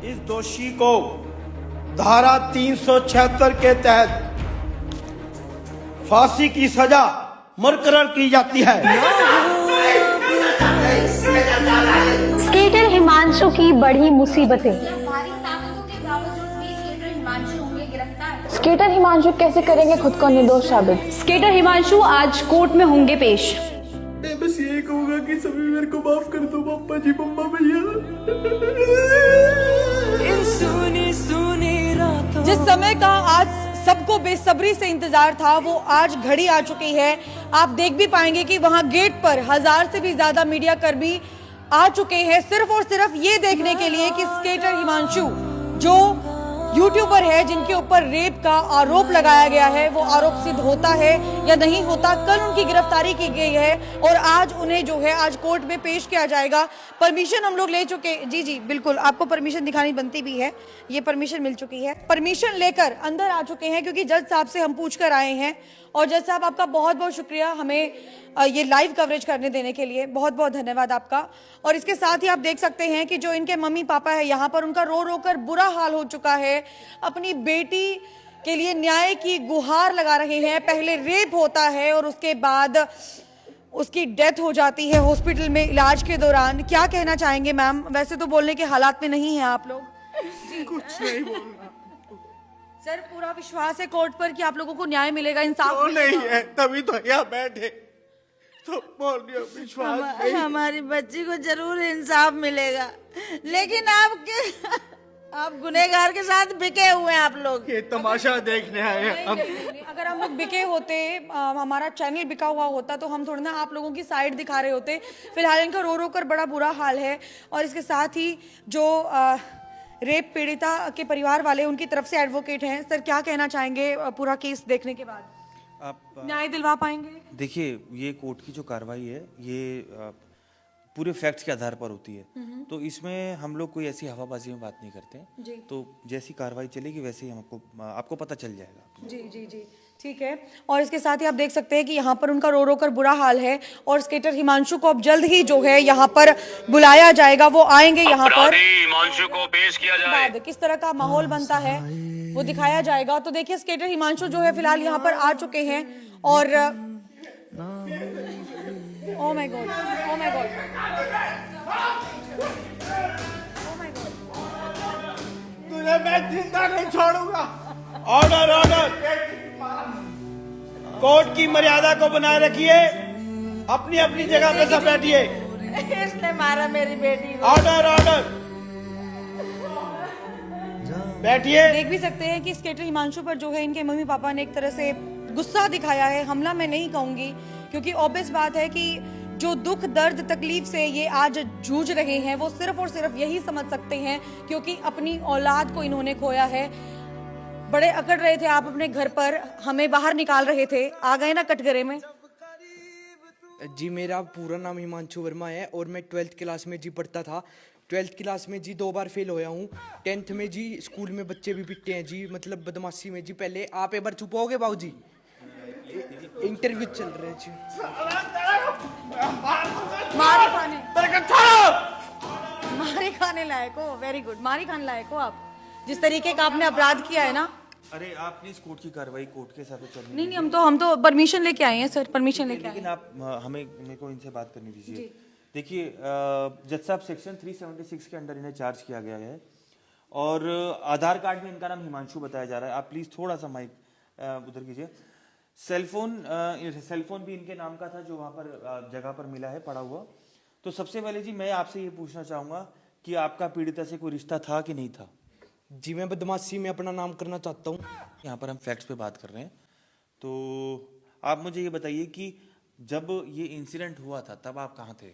इस दोषी को धारा 376 के तहत फांसी की सजा मुकर्रर की जाती है। स्केटर हिमांशु की बड़ी मुसीबतें। भारी ताकतों के बावजूद भी स्केटर हिमांशु होंगे गिरफ्तार। स्केटर हिमांशु कैसे करेंगे खुद को निर्दोष साबित? स्केटर हिमांशु आज कोर्ट में होंगे पेश। मैं बस ये कहूंगा कि सभी मेरे को माफ कर दो, पापा जी, मम्मा भैया। जिस समय का आज सबको बेसब्री से इंतजार था वो आज घड़ी आ चुकी है। आप देख भी पाएंगे कि वहां गेट पर 1000 से भी ज्यादा मीडिया कर्मी आ चुके हैं सिर्फ और सिर्फ ये देखने के लिए कि स्केटर हिमांशु जो यूट्यूबर है जिनके ऊपर रेप का आरोप लगाया गया है वो आरोप सिद्ध होता है या नहीं होता। कल उनकी गिरफ्तारी की गई है और आज उन्हें जो है आज कोर्ट में पेश किया जाएगा। परमिशन हम लोग ले चुके, जी बिल्कुल, आपको परमिशन दिखानी बनती भी है, ये परमिशन मिल चुकी है। परमिशन लेकर अंदर आ चुके हैं क्योंकि जज साहब से हम पूछ कर आए हैं। और जज साहब आपका बहुत बहुत शुक्रिया हमें ये लाइव कवरेज करने देने के लिए, बहुत बहुत धन्यवाद आपका। और इसके साथ ही आप देख सकते हैं कि जो इनके मम्मी पापा है यहाँ पर उनका रो रो कर बुरा हाल हो चुका है। अपनी बेटी के लिए न्याय की गुहार लगा रहे हैं। पहले रेप होता है और उसके बाद उसकी डेथ हो जाती है हॉस्पिटल में इलाज के दौरान। क्या कहना चाहेंगे मैम? वैसे तो बोलने के हालात में नहीं है आप लोग। कुछ नहीं बोलना सर, पूरा विश्वास है कोर्ट पर कि आप लोगों को न्याय मिलेगा, इंसाफ तो नहीं है, तभी तो यहाँ बैठे तो बोल रही हूँ, विश्वास नहीं। हमारी बच्ची को जरूर इंसाफ मिलेगा, लेकिन आप गुनहगार के साथ बिके हुए हैं आप लोग। ये तमाशा देखने आए हैं हम। अगर हम लोग बिके होते, हमारा चैनल बिका हुआ होता तो हम थोड़ा ना आप लोगों की साइड दिखा रहे होते। फिलहाल इनका रो रो कर बड़ा बुरा हाल है। और इसके साथ ही जो रेप पीड़िता के परिवार वाले उनकी तरफ से एडवोकेट हैं। सर, क्या कहना चाहेंगे पूरा केस देखने के बाद? आप न्याय दिलवा पाएंगे? देखिए, ये कोर्ट की जो कार्रवाई है ये पूरे फैक्ट्स के आधार पर होती है, तो इसमें हम लोग कोई ऐसी हवाबाजी में बात नहीं करते हैं। तो जैसी कार्रवाई चलेगी वैसे ही आपको पता चल जाएगा। जी जी जी, ठीक है। और इसके साथ ही आप देख सकते हैं कि यहाँ पर उनका रो रो कर बुरा हाल है। और स्केटर हिमांशु को अब जल्द ही जो है यहाँ पर बुलाया जाएगा, वो आएंगे यहाँ पर। हिमांशु को पेश किया जाए। बाद किस तरह का माहौल बनता है वो दिखाया जाएगा। तो देखिए, स्केटर हिमांशु जो है फिलहाल यहाँ पर आ चुके हैं। और oh my God, oh my God, oh my God, तुझे मैं जिंदा नहीं छोड़ूंगा। Order, order. कोर्ट की मर्यादा को बनाए रखिए, अपनी अपनी जगह पे सब बैठिए। इसने मारा मेरी बेटी को। ऑर्डर, ऑर्डर, बैठिए। देख भी सकते हैं कि स्केटर हिमांशु पर जो है इनके मम्मी पापा ने एक तरह से गुस्सा दिखाया है। हमला मैं नहीं कहूंगी क्योंकि ऑब्वियस बात है कि जो दुख दर्द तकलीफ से ये आज जूझ रहे हैं वो सिर्फ और सिर्फ यही समझ सकते हैं क्योंकि अपनी औलाद को इन्होंने खोया है। बड़े अकड़ रहे थे आप अपने घर पर, हमें बाहर निकाल रहे थे, आ गए ना कटघरे में। जी, मेरा पूरा नाम हिमांशु वर्मा है और मैं 12th क्लास में जी पढ़ता था। 12th क्लास में जी 2 बार फेल होया हूँ। 10th में जी स्कूल में बच्चे भी पिटते हैं जी, मतलब बदमाशी में जी। पहले आप एक बार चुप होगे बाबू जी, इंटरव्यू चल रहे हैं जी। मारी खाने लायक हो, वेरी गुड, मारी खाने लायक हो आप, जिस तरीके का आपने अपराध किया है ना। अरे आप प्लीज कोर्ट की कार्रवाई कोर्ट के हिसाब से चलनी। नहीं, हम तो परमिशन लेके आए हैं सर, परमिशन लेके आए हैं। लेकिन आप मेरे को इनसे बात करनी दीजिए। देखिए, जज साहब सेक्शन 376 के अंडर इन्हें चार्ज किया गया है और आधार कार्ड में इनका नाम हिमांशु बताया जा रहा है। आप प्लीज थोड़ा सा माइक उधर कीजिए। सेलफोन भी इनके नाम का था जो वहां पर जगह पर मिला है पड़ा हुआ। तो सबसे पहले जी मैं आपसे ये पूछना चाहूंगा कि आपका पीड़िता से कोई रिश्ता था कि नहीं था? जी, मैं बदमाशी में अपना नाम करना चाहता हूँ। यहाँ पर हम फैक्ट्स पे बात कर रहे हैं, तो आप मुझे ये बताइए कि जब ये इंसिडेंट हुआ था तब आप कहाँ थे?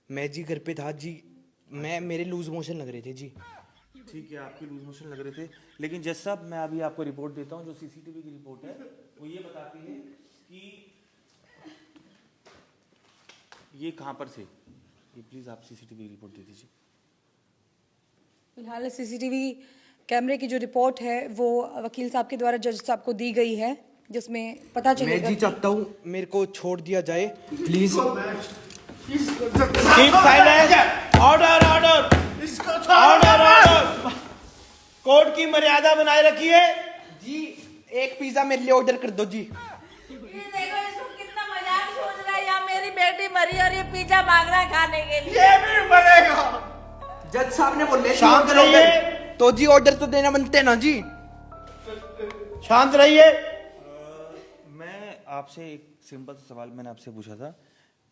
मैं जी घर पे था जी। मेरे लूज मोशन लग रहे थे जी। ठीक है, आपके लूज मोशन लग रहे थे, लेकिन जज साहब मैं अभी आपको रिपोर्ट देता हूँ। जो सीसीटीवी की रिपोर्ट है वो ये बताती है कि ये कहाँ पर थे। ये प्लीज आप सीसीटीवी की रिपोर्ट दे दीजिए। फिलहाल सीसीटीवी कैमरे की जो रिपोर्ट है वो वकील साहब के द्वारा जज साहब को दी गई है, जिसमें पता चलेगा। मैं जी चाहता हूँ मेरे को छोड़ दिया जाए please. Keep silent. Order, order. Order, order. Court की मर्यादा बनाए रखिए। जी एक पिज्जा मेरे लिए ऑर्डर कर दो जी। ये देखो इसको कितना मजाक सोच रहा है, यहाँ मेरी बेटी मरी और ये पिज्जा मांग रहा है खाने के लिए। ये भी बनेगा। जज साहब ने बोले शांत रहिए। तो जी ऑर्डर तो देना बनते ना जी। शांत रहिए। मैं आपसे एक सिंपल सा सवाल मैंने आपसे पूछा था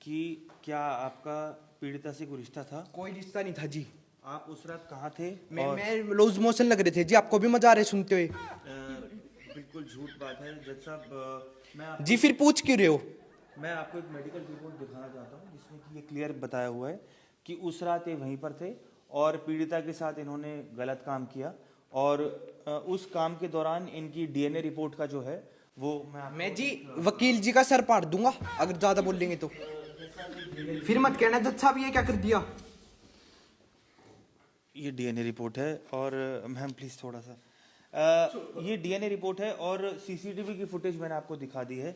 कि क्या आपका पीड़िता से कोई रिश्ता था? कोई रिश्ता नहीं था जी। आप उस रात कहाँ थे? मैं लूज मोशन लग रहे थे जी, आपको भी मजा आ रहा है सुनते हुए? बिल्कुल झूठ बात है जज साहब। जी फिर पूछ क्यों रहे हो? मैं आपको एक मेडिकल रिपोर्ट दिखाना चाहता हूँ जिसमें कि ये क्लियर बताया हुआ है कि उस रात ये वहीं पर थे और पीड़िता के साथ इन्होंने गलत काम किया और उस काम के दौरान इनकी डीएनए रिपोर्ट का जो है वो मैं जी वकील जी का सर पाड़ दूंगा अगर ज्यादा बोलेंगे तो। फिर मत कहना जज साहब ये क्या कर दिया। ये डीएनए रिपोर्ट है और मैम प्लीज थोड़ा सा ये डीएनए रिपोर्ट है और सीसीटीवी की फुटेज मैंने आपको दिखा दी है,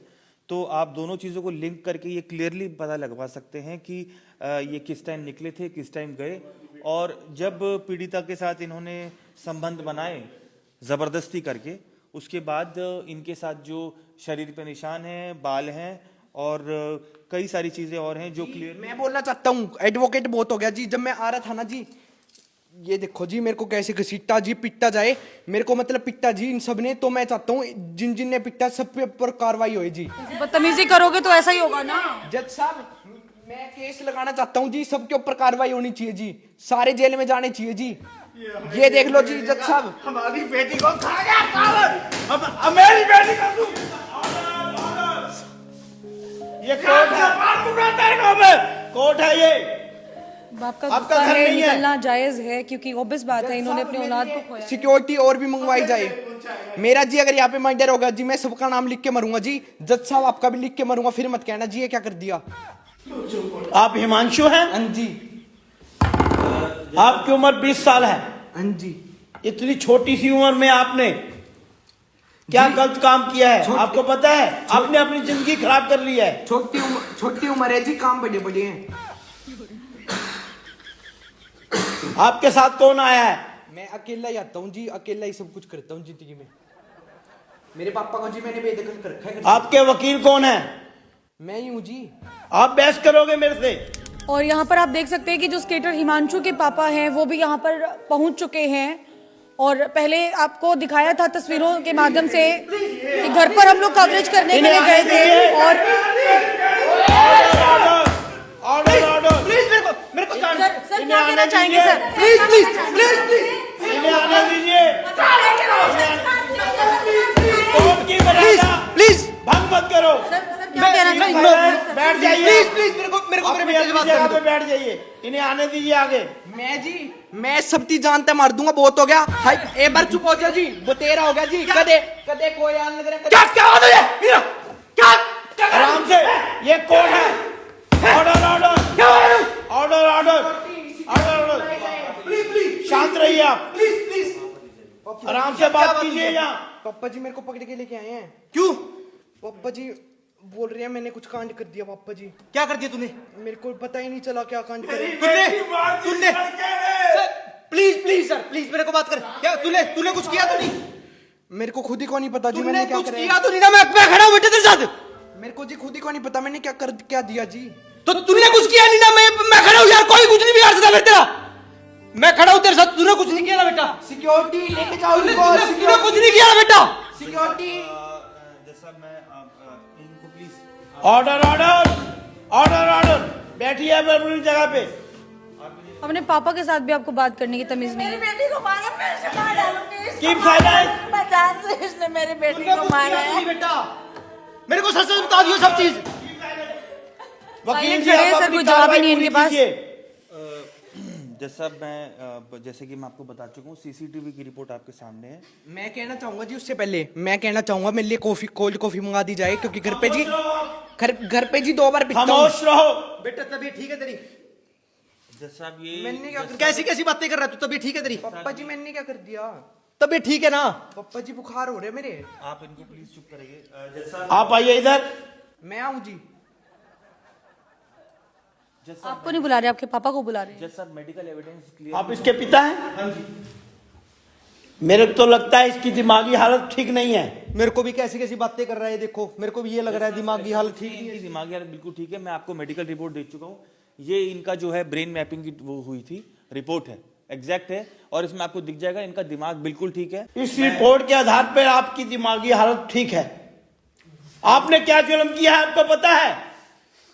तो आप दोनों चीज़ों को लिंक करके ये क्लियरली पता लगवा सकते हैं कि ये किस टाइम निकले थे, किस टाइम गए और जब पीड़िता के साथ इन्होंने संबंध बनाए ज़बरदस्ती करके, उसके बाद इनके साथ जो शरीर पे निशान हैं, बाल हैं और कई सारी चीज़ें और हैं जो क्लियर। मैं बोलना चाहता हूँ एडवोकेट बहुत हो गया जी। जब मैं आ रहा था ना जी, ये देखो जी मेरे को कैसे घसीटा जी, पिटता जाए मेरे को, मतलब पिटता जी इन सब ने। तो मैं चाहता हूँ जिन जिन ने पिटा सब पे ऊपर कार्रवाई हो जी। बदतमीजी करोगे तो ऐसा ही होगा ना। जज साहब मैं केस लगाना चाहता हूँ जी, सबके ऊपर कार्रवाई होनी चाहिए जी, सारे जेल में जाने चाहिए जी। ये देख लो जी जज साहब, हमारी बेटी को खा गया पावर, मेरी बेटी को तू ये कोर्ट है, कोर्ट है ये। बाप का आपका गुस्सा घर है, नहीं है। निकलना जायज है क्योंकि ऑब्वियस बात है इन्होंने अपनी औलाद को खोया। सिक्योरिटी और भी मंगवाई जाए। मेरा जी अगर यहाँ पे मर्डर होगा जी मैं सबका नाम लिख के मरूंगा जी। जज साहब आपका भी लिख के मरूंगा, फिर मत कहना जी ये क्या कर दिया। आप हिमांशु हैं? हाँ जी। आपकी उम्र 20 साल है। हाँ जी। इतनी छोटी सी उम्र में आपने क्या गलत काम किया है आपको पता है? आपने अपनी जिंदगी खराब कर ली है। छोटी उम्र है जी, काम बड़े बड़े हैं। आपके साथ कौन आया है? मैं अकेला ही आता हूँ जी, अकेला ही सब कुछ करता हूँ जिंदगी में। मेरे पापा को जी मैंने बेदखल कर रखा है। आपके वकील कौन है? मैं ही हूँ जी। आप बहस करोगे मेरे से? और यहाँ पर आप देख सकते हैं कि जो स्केटर हिमांशु के पापा हैं वो भी यहाँ पर पहुंच चुके हैं और पहले आपको दिखाया था तस्वीरों के माध्यम से कि घर पर हम लोग कवरेज करने के लिए गए थे। और ऑर्डर मेरे को सर क्या कहना चाहेंगे सर? प्लीज इन्हें आने दीजिए। कोर्ट की मर्यादा प्लीज भंग मत करो। क्या कहना चाहेंगे? बैठ जाइए। प्लीज मेरे को अपनी जगह पे बैठ जाइए। इन्हें आने दीजिए आगे। मैं सब चीज जानते मार दूंगा, बहुत हो गया। हाय एक बार चुप हो जाओ जी, वो तेरा हो गया जी। कदे कदे कोई आन लग रहा क्या हो रहा है? मीरा क्या आराम से, ये कोर्ट है। ऑर्डर प्लीज शांत रहिए आप। प्लीज आराम से बात कीजिए। यहाँ पापा जी मेरे को पकड़ के लेके आए हैं। क्यों? पापा जी बोल रहे हैं मैंने कुछ कांड कर दिया। पापा जी क्या कर दिया तूने? मेरे को पता ही नहीं चला क्या कांड कर तूने प्लीज सर प्लीज मेरे को बात कर। क्या तूने कुछ किया तो नहीं? मेरे को खुद ही को नहीं पता जी मैंने क्या कुछ करा। किया तो नहीं ना? मैं खड़ा हूँ बेटे तेरे साथ। मेरे को जी खुद ही को नहीं पता मैंने क्या दिया जी। तो तूने कुछ किया नहीं ना? मैं खड़ा हूँ यार, कोई कुछ नहीं बिगाड़ सकता फिर तेरा। मैं खड़ा हूँ तेरे साथ, तूने कुछ नहीं किया ना बेटा। सिक्योरिटी लेके जाओ तूने कुछ नहीं किया ना बेटा। सिक्योरिटी जैसा मैं इनको प्लीज ऑर्डर बैठिए आप अपनी जगह पे। अपने पापा के साथ भी आपको बात करने की तमीज नहीं मेरी है। बेटी को मारा, मैं इसे मार डालूंगी। Keep silence। मैं जान से इसने मेरी बेटी को मारा है। बेटा मेरे को सच बता दियो सब चीज। वकील जी खड़े हैं आप सर, अपनी कोई जवाब ही नहीं कार्रवाई इनके पास। कीजिए। जैसा मैं जैसे कि मैं आपको बता चुका हूँ सीसीटीवी की रिपोर्ट आपके सामने है। मैं कहना चाहूंगा जी, उससे पहले मैं कहना चाहूंगा मेरे लिए कोल्ड कॉफी मंगा दी जाए क्योंकि घर पे जी 2 बार पीता हूँ। खामोश रहो। बेटा तबीयत ठीक है तेरी? जज साहब ये मैंने क्या कर कैसी कैसी बातें कर रहा है तू? तबीयत ठीक है तेरी? पापा जी मैंने क्या कर दिया? तबीयत ठीक है ना? पापा जी बुखार हो रहे हैं मेरे। आप इनको प्लीज चुप करिए। जज साहब आप आइए इधर। मैं आऊँ जी? आपको नहीं बुला रहे, आपके पापा को बुला रहे हैं। जज साहब मेडिकल एविडेंस क्लियर। आप इसके पिता हैं? मेरे को तो लगता है इसकी दिमागी हालत ठीक नहीं है। मेरे को भी कैसी कैसी बातें कर रहा है, देखो मेरे को भी ये लग रहा है दिमागी हालत ठीक नहीं इनकी है। दिमागी हालत बिल्कुल ठीक है। मैं आपको मेडिकल रिपोर्ट दे चुका हूँ। ये इनका जो है ब्रेन मैपिंग की वो हुई थी, रिपोर्ट है, एग्जैक्ट है, और इसमें आपको दिख जाएगा इनका दिमाग बिल्कुल ठीक है। इस रिपोर्ट के आधार पर आपकी दिमागी हालत ठीक है। आपने क्या जुल्म किया है आपको पता है?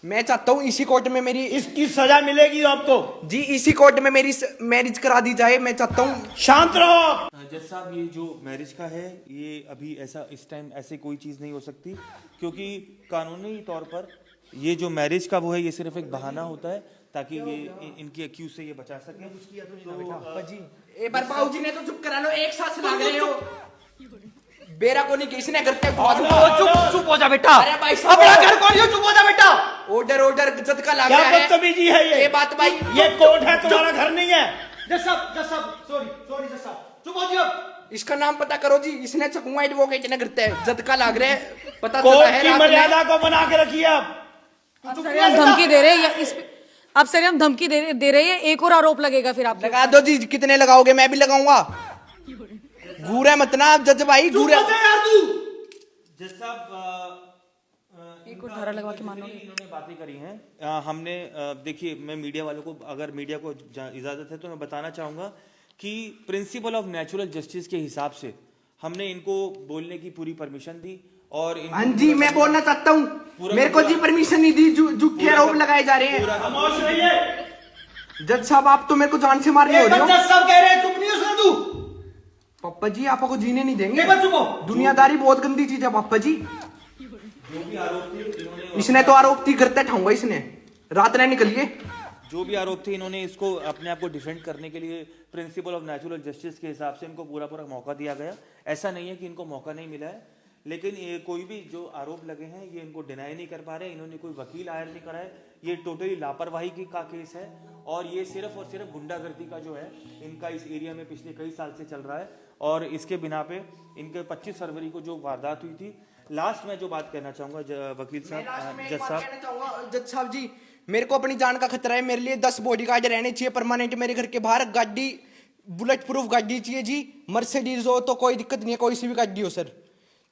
मैं चाहता हूँ इसी कोर्ट में मेरी इसकी सजा मिलेगी आपको। जी इसी कोर्ट में मेरी मैरिज करा दी जाए। मैं चाहता हूँ। शांत रहो। जज साहब, ये जो मैरिज का है, ये अभी ऐसा इस टाइम ऐसे कोई चीज़ नहीं हो सकती, क्योंकि कानूनी तौर पर ये जो मैरिज का वो है, ये सिर्फ एक बहाना होता है ताकि ये इनकी एक्यूज से ये बचा सके। जी एक बार बाबू जी ने तो चुप करा लो, एक साथ लग रहे हो। बेरा को नहीं किसी ने करते चुप हो जा बेटा। अरे भाई अपना घर कौन, चुप हो जा बेटा। ऑर्डर इज्जत का लग क्या रहा है। बदतमीजी है ये बात भाई, ये कोर्ट है, तुम्हारा घर नहीं है। जज साहब सॉरी जज साहब, चुप हो जी अब। इसका नाम पता करो जी। इसने चकुआ एडवोकेट ने करते हैं, इज्जत का लग रहा है। पता चला कोर्ट है की रात में। मर्यादा को बना के रखिए आप। अब सर हम धमकी दे रहे हैं, इस अब सर हम धमकी दे रहे हैं, एक और आरोप लगेगा फिर आप। लगा दो जी, कितने लगाओगे? मैं भी लगाऊंगा। घूरे मत ना आप जज भाई, घूरे। जज साहब, एक और धारा लगवा के मानोगे? इन्होंने बातें करी हैं। हमने देखिए, मैं मीडिया वालों को, अगर मीडिया को इजाजत है तो मैं बताना चाहूंगा कि प्रिंसिपल ऑफ नेचुरल जस्टिस के हिसाब से हमने इनको बोलने की पूरी परमिशन दी। और हाँ जी, मैं बोलना चाहता हूँ, मेरे को जी परमिशन नहीं दी। झूठे आरोप लगाए जा रहे हैं। खामोश रहिए। जज साहब, आप तो मेरे को जान से मारने हो रहे हो। जज साहब कह रहे हैं चुप नहीं हो सकता तू। पापा जी आपको जीने नहीं देंगे। एक बार चुप हो। दुनियादारी बहुत गंदी चीज है पापा जी। इसने तो आरोप थी करते ठाऊंगा। इसने रात न निकलिए। जो भी आरोप थे, इन्होंने इसको अपने आप को डिफेंड करने के लिए प्रिंसिपल ऑफ नेचुरल जस्टिस के हिसाब से इनको पूरा मौका दिया गया। ऐसा नहीं है कि इनको मौका नहीं मिला है, लेकिन ये कोई भी जो आरोप लगे हैं ये इनको डिनाई नहीं कर पा रहे। इन्होंने कोई वकील हायर नहीं करा है। ये टोटली लापरवाही का केस है, और ये सिर्फ और सिर्फ गुंडागर्दी का जो है इनका इस एरिया में पिछले कई साल से चल रहा है। और इसके बिना पे इनके 25 फरवरी को जो वारदात हुई थी, लास्ट में जो बात कहना चाहूंगा वकील साहब, जज साहब जी, मेरे को अपनी जान का खतरा है। मेरे लिए 10 बॉडीगार्ड रहने चाहिए परमानेंट मेरे घर के बाहर। गाड़ी बुलेट प्रूफ गाड़ी चाहिए जी। मर्सिडीज हो तो कोई दिक्कत नहीं है, कोई सी भी गाड़ी हो सर।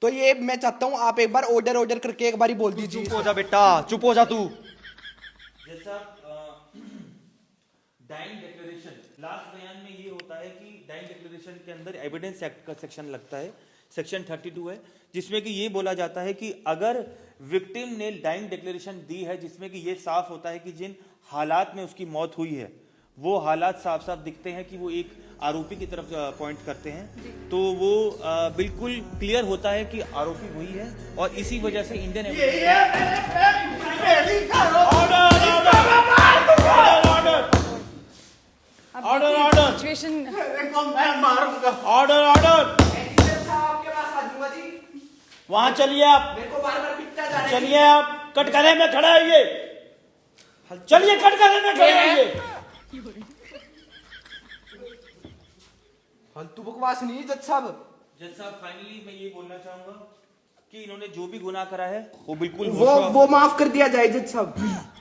तो ये मैं चाहता हूँ आप एक बार ऑर्डर करके एक बार ही बोल दीजिए। चुप हो जा बेटा, चुप हो जा तू। जैसा डाइंग डिक्लेरेशन, लास्ट बयान में ये होता है कि डाइंग डिक्लेरेशन के अंदर एविडेंस एक्ट का सेक्शन लगता है, सेक्शन 32 है, जिसमें कि ये बोला जाता है कि अगर विक्टिम ने डाइंग डिक्लेरेशन दी है जिसमें कि ये साफ होता है कि जिन हालात में उसकी मौत हुई है वो हालात साफ साफ दिखते हैं कि वो एक आरोपी की तरफ पॉइंट करते हैं, तो वो बिल्कुल क्लियर होता है कि आरोपी वही है। और इसी वजह से इंडियन सिचुएशन ऑर्डर वहां चलिए आप, चलिए आप कटघरे में खड़ा है। चलिए कटघरे में खड़े रहिए। फालतू बकवास नहीं जज साहब। फाइनली मैं ये बोलना चाहूंगा कि इन्होंने जो भी गुनाह करा है वो बिल्कुल वो माफ कर दिया जाए जज साहब।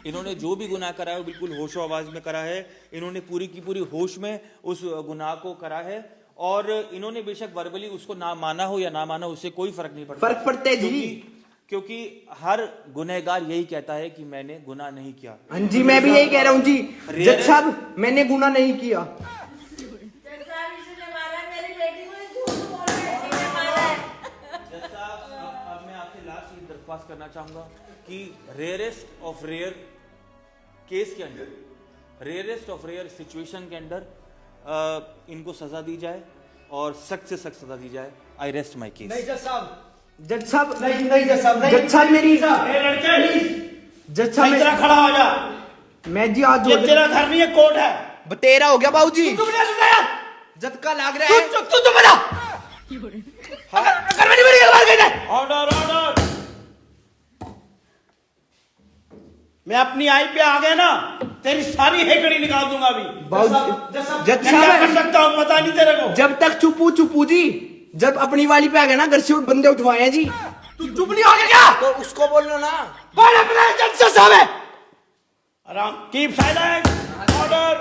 इन्होंने जो भी गुनाह करा है वो बिल्कुल होशो आवाज में करा है। इन्होंने पूरी की पूरी होश में उस गुनाह को करा है, और इन्होंने बेशक वर्बली उसको ना माना हो या ना माना, उससे कोई फर्क नहीं पड़ता। फर्क पड़ता है जी, क्योंकि हर गुनहगार यही कहता है कि मैंने गुनाह नहीं किया। हाँ जी, मैं भी यही कह रहा हूँ जी। जज साहब, मैंने गुनाह नहीं किया। अब मैं आपसे लास्ट ये दरख्वास्त करना चाहूंगा कि रेयरेस्ट ऑफ रेयर केस के अंदर, रेयरेस्ट ऑफ रेयर सिचुएशन के अंदर इनको सजा दी जाए और सख्त से सख्त सजा दी जाए। आई रेस्ट माई केस। नहीं जज साहब, जज साहब नहीं जज साहब, जज साहब मेरी लड़के जज साहब तेरा खड़ा हो जा। मैं जी आज ये तेरा घर नहीं है, कोर्ट है। तेरा हो गया बाबूजी। चुप नहीं हो सकता यार। जज का लाग रहा है। तू चुप हो जा। घर में नहीं मेरी गलबात कही है। ऑर्डर। मैं अपनी आई पे आ गया ना, तेरी सारी हेकड़ी निकाल दूंगा अभी। जज मैं क्या कर साहब, सकता हूँ पता नहीं तेरे को। जब तक चुपू जी, जब अपनी वाली पे आ गया ना, घर से बंदे उठवाए हैं जी। तू चुप नहीं हो गया क्या? तो उसको बोलना ना। कौन अपना जज साहब है? आराम, कीप साइलेंट। ऑर्डर।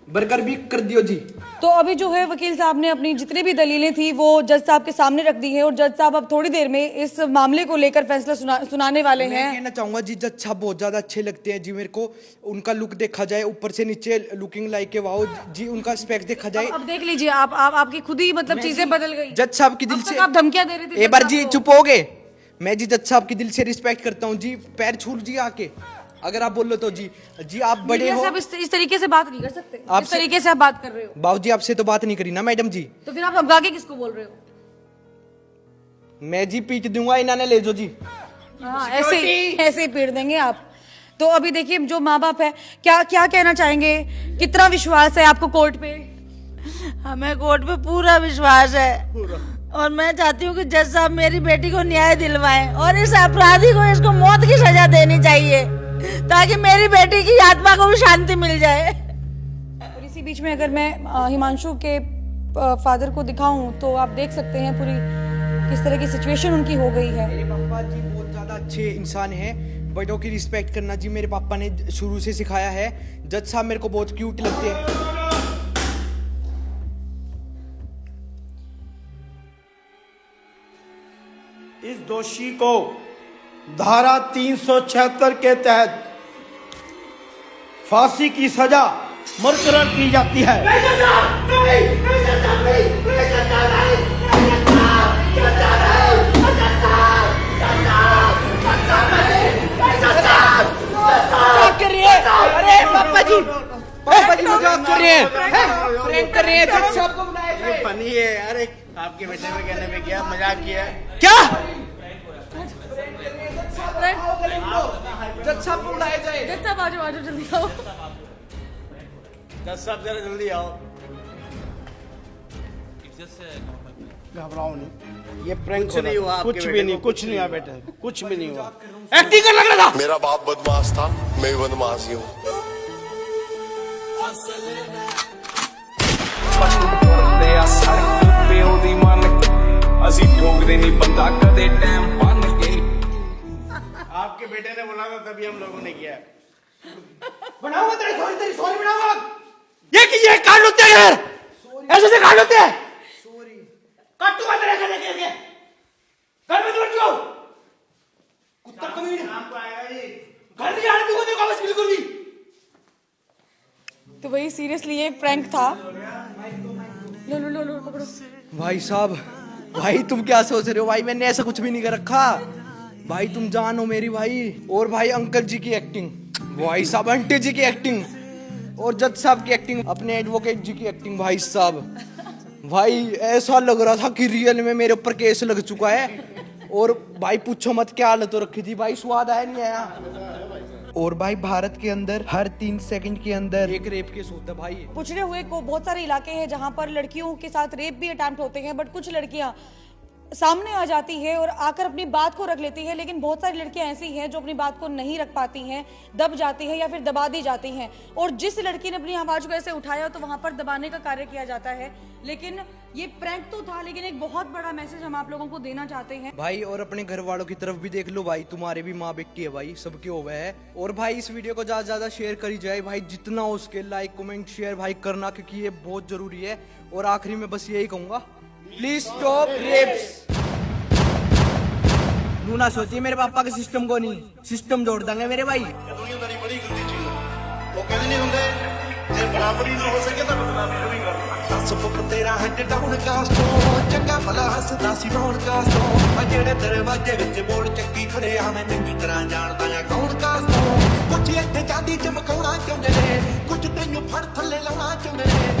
बर्गर भी कर दियो जी। तो अभी जो है वकील साहब ने अपनी जितनी भी दलीलें थी वो जज साहब के सामने रख दी है और जज साहब अब थोड़ी देर में इस मामले को लेकर फैसला सुनाने वाले मैं हैं। कहना चाहूंगा जी जज साहब बहुत ज्यादा अच्छे लगते हैं जी मेरे को। उनका लुक देखा जाए ऊपर से नीचे लुकिंग लाइक के वाओ जी, उनका स्पेक्स देखा जाए। अब देख लीजिए आपकी खुद ही मतलब चीजें बदल गई। जज साहब की दिल से आप धमकियां दे रहे थे एक बार जी चुप हो गए। मैं जी जज साहब की दिल से रिस्पेक्ट करता हूँ जी, पैर छू जी आके अगर आप बोल लो तो जी आप बड़े हो। इस तरीके से बात नहीं कर सकते। इस तरीके से आप बात कर रहे हो। बाबू जी आपसे तो बात नहीं करी ना मैडम जी, तो फिर आप धमका के किसको बोल रहे हो? मैं जी पीट दूंगा, इन्होंने ले जो जी। हाँ ऐसे ही पीट देंगे आप। तो अभी देखिए जो माँ बाप है क्या कहना चाहेंगे, कितना विश्वास है आपको कोर्ट पे? हमें कोर्ट पे पूरा विश्वास है और मैं चाहती हूँ कि जज साहब मेरी बेटी को न्याय दिलवाएं और इस अपराधी को इसको मौत की सजा देनी चाहिए ताकि मेरी बेटी की आत्मा को भी शांति मिल जाए। और इसी बीच में अगर मैं हिमांशु के फादर को दिखाऊं तो आप देख सकते हैं पूरी किस तरह की सिचुएशन उनकी हो गई है। मेरे पापा जी बहुत ज्यादा अच्छे इंसान हैं, बड़ों की रिस्पेक्ट करना जी मेरे पापा ने शुरू से सिखाया है। जज साहब मेरे को बहुत क्यूट लगते हैं। इस दोषी को धारा 376 के तहत फांसी की सजा मुकर्रर की जाती है। अरे पापा जी मजाक कर रहे हैं, प्रैंक कर रहे हैं। जज साहब को बुलाया जाए। फनी है। अरे आपके बेटे पे कहने पे क्या मजाक किया है? क्या जज साहब को बुलाया जाए। जज साहब आ जाओ जल्दी आओ। जज साहब जरा जल्दी आओ। घबराओ नहीं, ये प्रैंक नहीं हुआ, कुछ भी नहीं, कुछ नहीं हुआ बेटे, कुछ भी नहीं हुआ। एक्टिंग कर लग रहा था। मेरा बाप बदमाश था, मैं भी बदमाश ही हूँ। आपके बेटे ने बोला था तभी हम लोगों ने किया। बनाऊंगा तेरी सॉरी बनाऊंगा। ये काट होते हैं, ऐसे से काट होते हैं। काटूंगा तेरे घर के घर में दूर जाओ। कुत्ता कमीने आपको आएगा जी। घर नहीं आने दूंगा तेरे को बस बिल्कुल भी। तो वही सीरियसली एक प्रैंक था। लो पकड़ो। भाई साहब, भाई तुम क्या सोच रहे हो? भाई मैंने ऐसा कुछ भी नहीं कर रखा। भाई तुम जान हो मेरी भाई। और भाई अंकल जी की एक्टिंग, भाई साहब आंटी जी की एक्टिंग और जज साहब की एक्टिंग, अपने एडवोकेट जी की एक्टिंग। भाई साहब भाई ऐसा लग रहा था कि रियल में मेरे ऊपर केस लग चुका है। और भाई पूछो मत क्या हालत हो रखी थी भाई, स्वाद आया नहीं आया। और भाई भारत के अंदर हर 3 सेकंड के अंदर एक रेप केस होता है भाई। पिछड़े हुए को बहुत सारे इलाके हैं जहां पर लड़कियों के साथ रेप भी अटेम्प्ट होते हैं, बट कुछ लड़कियां सामने आ जाती है और आकर अपनी बात को रख लेती है। लेकिन बहुत सारी लड़कियां ऐसी हैं जो अपनी बात को नहीं रख पाती हैं, दब जाती है या फिर दबा दी जाती हैं। और जिस लड़की ने अपनी आवाज को ऐसे उठाया तो वहां पर दबाने का कार्य किया जाता है। लेकिन ये प्रैंक तो था, लेकिन एक बहुत बड़ा मैसेज हम आप लोगों को देना चाहते हैं भाई। और अपने घर वालों की तरफ भी देख लो भाई, तुम्हारे भी माँ बेटी है भाई, सबके हो गए है। और भाई इस वीडियो को ज्यादा ज्यादा शेयर करी जाए भाई, जितना हो सके लाइक कमेंट शेयर भाई करना, क्योंकि ये बहुत जरूरी है। और आखिरी में बस यही कहूंगा, प्लीज स्टॉप रेप्स। नू ना सोचिए मेरे पापा के सिस्टम को नहीं, सिस्टम जोड़ देंगे मेरे भाई। दुनियादारी बड़ी गंदी चीज है। वो कहते नहीं ਹੁੰਦੇ ਜੇ ਬਰਾਬਰੀ ਨਾ ਹੋ ਸਕੇ ਤਾਂ ਬਦਨਾਮੀ ਨੂੰ ਵੀ ਕਰ। ਸਪੁੱਪ ਤੇਰਾ ਹੈਡ ਡਾਊਨ ਕਾਸਟ ਤੋਂ ਚੰਗਾ ਭਲਾ ਹੱਸਦਾ ਸੀ ਰੌਣ ਕਾਸਟ ਤੋਂ। ਜਿਹੜੇ ਦਰਵਾਜ਼ੇ ਵਿੱਚ ਮੋੜ ਚੱਕੀ ਖੜੇ ਆ ਮੈਂ ਚੰਗੀ ਤਰ੍ਹਾਂ ਜਾਣਦਾ ਆ ਕੌਣ ਕਾਸਟ ਤੋਂ। ਕੁਝ ਇੱਥੇ ਚਾਂਦੀ ਚਮਕਾਉਣਾ ਚਾਹੁੰਦੇ ਨੇ, ਕੁਝ ਤੈਨੂੰ ਫੜ ਥੱਲੇ ਲਾਉਣਾ ਚਾਹੁੰਦੇ ਨੇ।